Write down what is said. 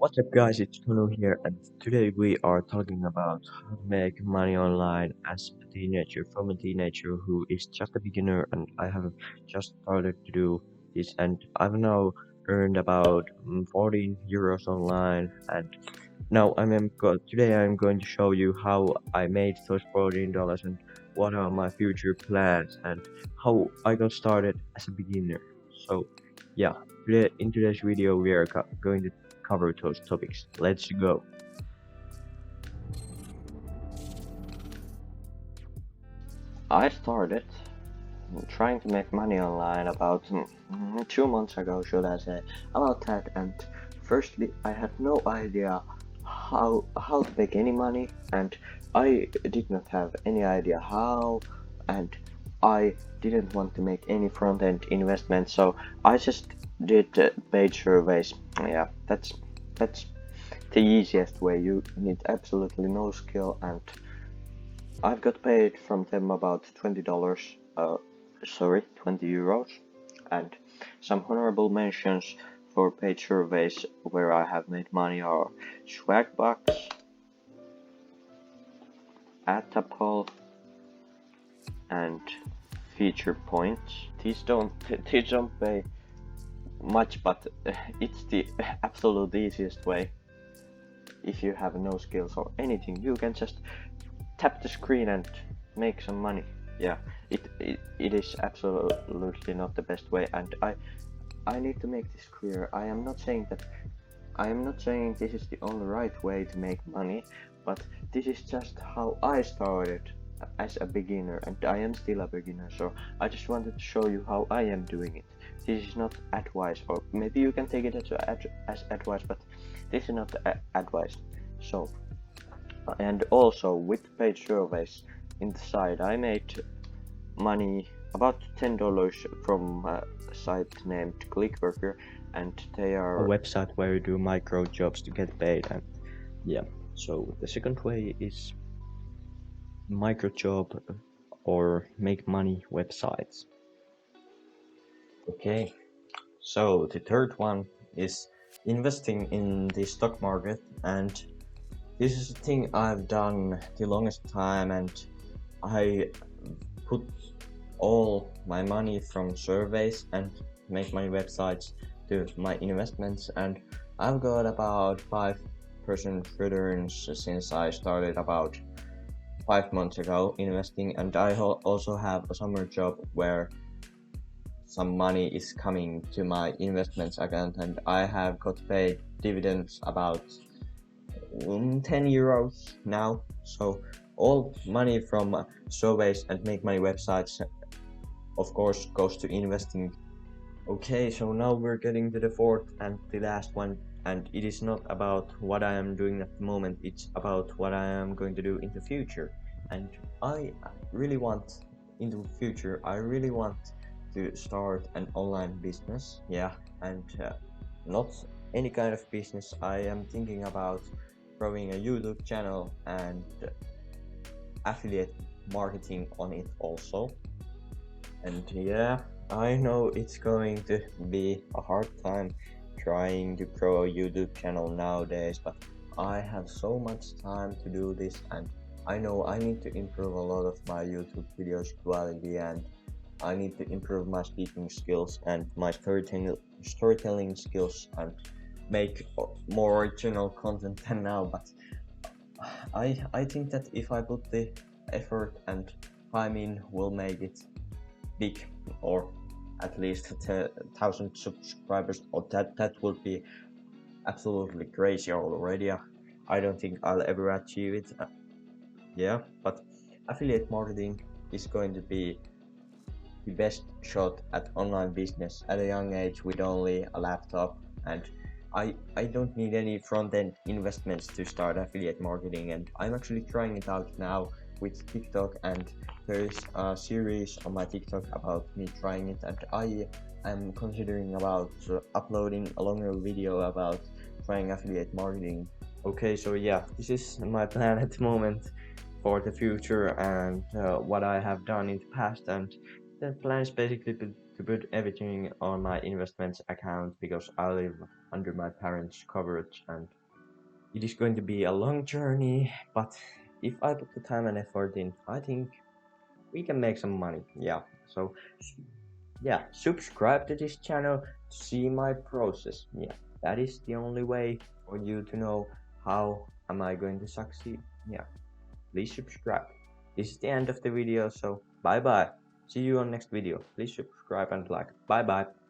What's up, guys? It's Tunu here, and today we are talking about how to make money online as a teenager from a teenager who is just a beginner. And I have just started to do this, and I've now earned about 14 euros online. And today I'm going to show you how I made those $14 and what are my future plans and how I got started as a beginner. So, yeah, in today's video we are going to cover those topics. Let's go. I started trying to make money online about 2 months ago, should I say, about that. And firstly, I had no idea how to make any money, and I did not have any idea how, and I didn't want to make any front-end investment, so I just did paid surveys. Yeah, that's the easiest way. You need absolutely no skill, and I've got paid from them about $20, 20 euros, and some honorable mentions for paid surveys where I have made money are Swagbucks, Atapol, and Feature Points. These don't pay much, but it's the absolute easiest way. If you have no skills or anything, you can just tap the screen and make some money. Yeah, it is absolutely not the best way, and I need to make this clear. I am not saying this is the only right way to make money, but this is just how I started as a beginner, and I am still a beginner, so I just wanted to show you how I am doing it. This is not advice, or maybe you can take it as advice, but this is not advice. So, and also with paid surveys in the side, I made money about $10 from a site named Clickworker, and they are a website where you do micro jobs to get paid. And yeah, so the second way is micro job or make money websites. Okay, so the third one is investing in the stock market, and this is a thing I've done the longest time, and I put all my money from surveys and make money websites to my investments, and I've got about 5% returns since I started about 5 months ago investing, and I also have a summer job where some money is coming to my investments account, and I have got paid dividends about 10 euros now. So all money from surveys and make money websites of course goes to investing. Okay, so now we're getting to the fourth and the last one, and it is not about what I am doing at the moment, it's about what I am going to do in the future. And I really want in the future, I really want to start an online business. Yeah, and not any kind of business. I am thinking about growing a YouTube channel and affiliate marketing on it also. And yeah, I know it's going to be a hard time trying to grow a YouTube channel nowadays, but I have so much time to do this, and I know I need to improve a lot of my YouTube videos quality, and I need to improve my speaking skills and my storytelling skills and make more original content than now. But I think that if I put the effort and time in, will make it big, or at least 1,000 subscribers, or that would be absolutely crazy already. I don't think I'll ever achieve it. Yeah, but affiliate marketing is going to be the best shot at online business at a young age with only a laptop, and I don't need any front-end investments to start affiliate marketing, and I'm actually trying it out now with TikTok, and there is a series on my TikTok about me trying it, and I am considering about uploading a longer video about trying affiliate marketing. Okay, so yeah, this is my plan at the moment for the future, and what I have done in the past, and the plan is basically to put everything on my investments account because I live under my parents' coverage, and it is going to be a long journey, but if I put the time and effort in, I think we can make some money. Yeah, so yeah, subscribe to this channel to see my process. Yeah, that is the only way for you to know how am I going to succeed. Yeah, please subscribe. This is the end of the video, so bye bye. See you on next video. Please subscribe and like. Bye bye.